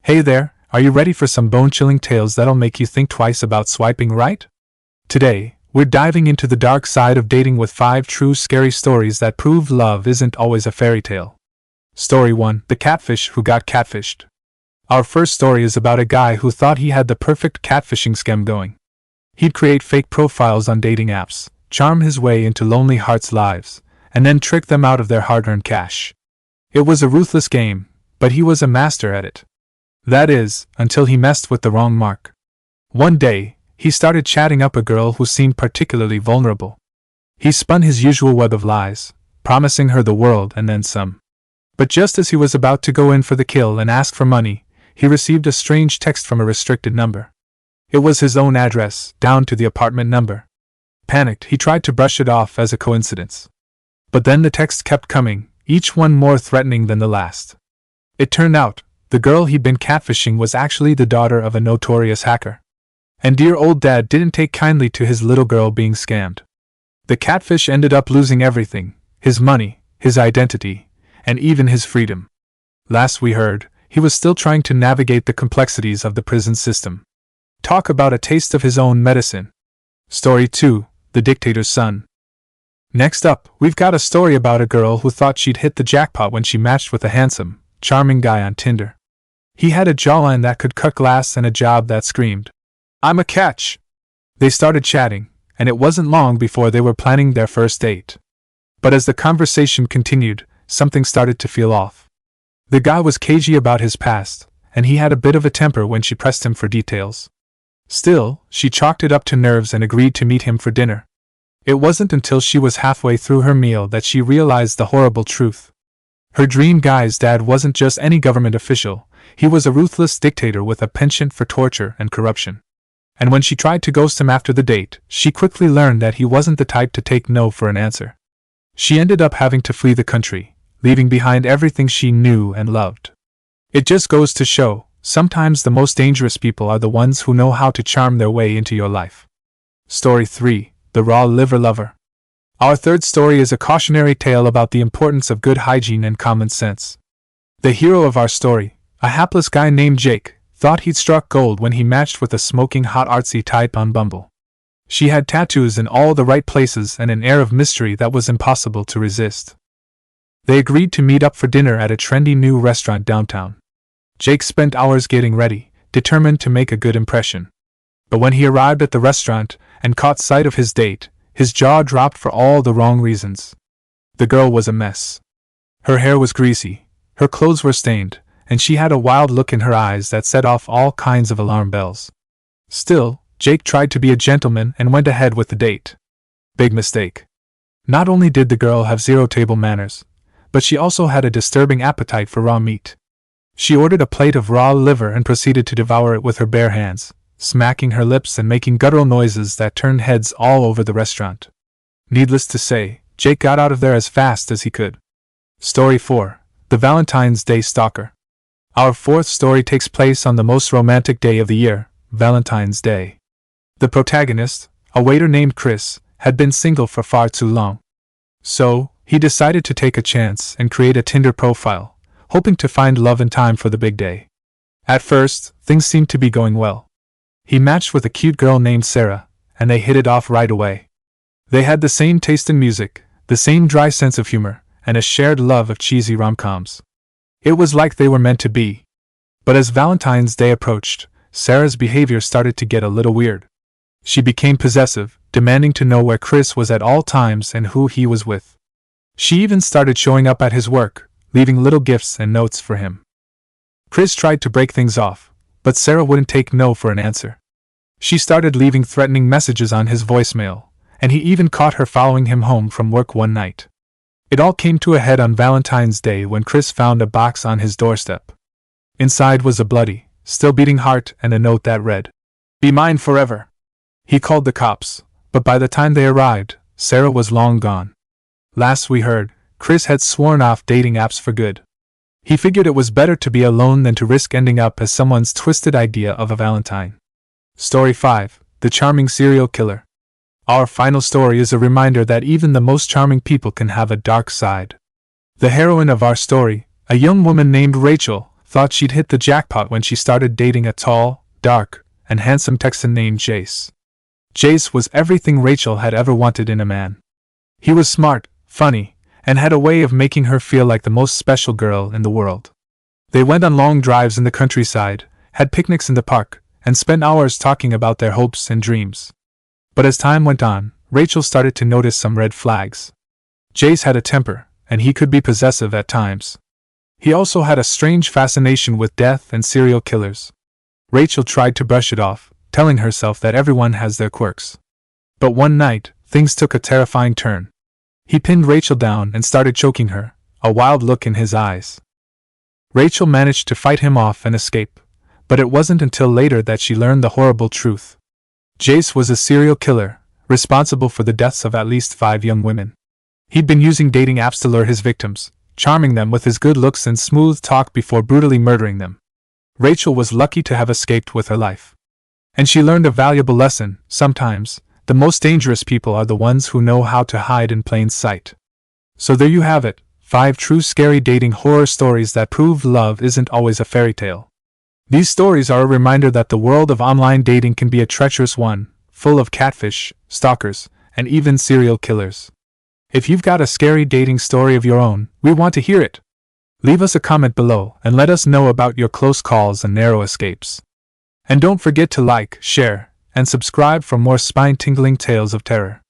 Hey there, are you ready for some bone-chilling tales that'll make you think twice about swiping right? Today, we're diving into the dark side of dating with 5 true scary stories that prove love isn't always a fairy tale. Story 1: The Catfish Who Got Catfished. Our first story is about a guy who thought he had the perfect catfishing scam going. He'd create fake profiles on dating apps, charm his way into lonely hearts' lives, and then trick them out of their hard-earned cash. It was a ruthless game, but he was a master at it. That is, until he messed with the wrong mark. One day, he started chatting up a girl who seemed particularly vulnerable. He spun his usual web of lies, promising her the world and then some. But just as he was about to go in for the kill and ask for money, he received a strange text from a restricted number. It was his own address, down to the apartment number. Panicked, he tried to brush it off as a coincidence. But then the text kept coming, each one more threatening than the last. It turned out, the girl he'd been catfishing was actually the daughter of a notorious hacker. And dear old dad didn't take kindly to his little girl being scammed. The catfish ended up losing everything: his money, his identity, and even his freedom. Last we heard, he was still trying to navigate the complexities of the prison system. Talk about a taste of his own medicine. Story 2: The Dictator's Son. Next up, we've got a story about a girl who thought she'd hit the jackpot when she matched with a handsome, charming guy on Tinder. He had a jawline that could cut glass and a job that screamed, "I'm a catch!" They started chatting, and it wasn't long before they were planning their first date. But as the conversation continued, something started to feel off. The guy was cagey about his past, and he had a bit of a temper when she pressed him for details. Still, she chalked it up to nerves and agreed to meet him for dinner. It wasn't until she was halfway through her meal that she realized the horrible truth. Her dream guy's dad wasn't just any government official, he was a ruthless dictator with a penchant for torture and corruption. And when she tried to ghost him after the date, she quickly learned that he wasn't the type to take no for an answer. She ended up having to flee the country, leaving behind everything she knew and loved. It just goes to show, sometimes the most dangerous people are the ones who know how to charm their way into your life. Story 3: The Raw Liver Lover. Our third story is a cautionary tale about the importance of good hygiene and common sense. The hero of our story, a hapless guy named Jake, thought he'd struck gold when he matched with a smoking hot artsy type on Bumble. She had tattoos in all the right places and an air of mystery that was impossible to resist. They agreed to meet up for dinner at a trendy new restaurant downtown. Jake spent hours getting ready, determined to make a good impression. But when he arrived at the restaurant and caught sight of his date, his jaw dropped for all the wrong reasons. The girl was a mess. Her hair was greasy, her clothes were stained, and she had a wild look in her eyes that set off all kinds of alarm bells. Still, Jake tried to be a gentleman and went ahead with the date. Big mistake. Not only did the girl have zero table manners, but she also had a disturbing appetite for raw meat. She ordered a plate of raw liver and proceeded to devour it with her bare hands, smacking her lips and making guttural noises that turned heads all over the restaurant. Needless to say, Jake got out of there as fast as he could. Story 4: The Valentine's Day Stalker. Our fourth story takes place on the most romantic day of the year, Valentine's Day. The protagonist, a waiter named Chris, had been single for far too long. So, he decided to take a chance and create a Tinder profile, hoping to find love in time for the big day. At first, things seemed to be going well. He matched with a cute girl named Sarah, and they hit it off right away. They had the same taste in music, the same dry sense of humor, and a shared love of cheesy rom-coms. It was like they were meant to be. But as Valentine's Day approached, Sarah's behavior started to get a little weird. She became possessive, demanding to know where Chris was at all times and who he was with. She even started showing up at his work, leaving little gifts and notes for him. Chris tried to break things off, but Sarah wouldn't take no for an answer. She started leaving threatening messages on his voicemail, and he even caught her following him home from work one night. It all came to a head on Valentine's Day when Chris found a box on his doorstep. Inside was a bloody, still beating heart and a note that read, "Be mine forever." He called the cops, but by the time they arrived, Sarah was long gone. Last we heard, Chris had sworn off dating apps for good. He figured it was better to be alone than to risk ending up as someone's twisted idea of a Valentine. Story 5: The Charming Serial Killer. Our final story is a reminder that even the most charming people can have a dark side. The heroine of our story, a young woman named Rachel, thought she'd hit the jackpot when she started dating a tall, dark, and handsome Texan named Jace. Jace was everything Rachel had ever wanted in a man. He was smart, funny, and had a way of making her feel like the most special girl in the world. They went on long drives in the countryside, had picnics in the park, and spent hours talking about their hopes and dreams. But as time went on, Rachel started to notice some red flags. Jace had a temper, and he could be possessive at times. He also had a strange fascination with death and serial killers. Rachel tried to brush it off, telling herself that everyone has their quirks. But one night, things took a terrifying turn. He pinned Rachel down and started choking her, a wild look in his eyes. Rachel managed to fight him off and escape, but it wasn't until later that she learned the horrible truth. Jace was a serial killer, responsible for the deaths of at least 5 young women. He'd been using dating apps to lure his victims, charming them with his good looks and smooth talk before brutally murdering them. Rachel was lucky to have escaped with her life. And she learned a valuable lesson: sometimes, the most dangerous people are the ones who know how to hide in plain sight. So there you have it, 5 true scary dating horror stories that prove love isn't always a fairy tale. These stories are a reminder that the world of online dating can be a treacherous one, full of catfish, stalkers, and even serial killers. If you've got a scary dating story of your own, we want to hear it. Leave us a comment below and let us know about your close calls and narrow escapes. And don't forget to like, share, and subscribe for more spine-tingling tales of terror.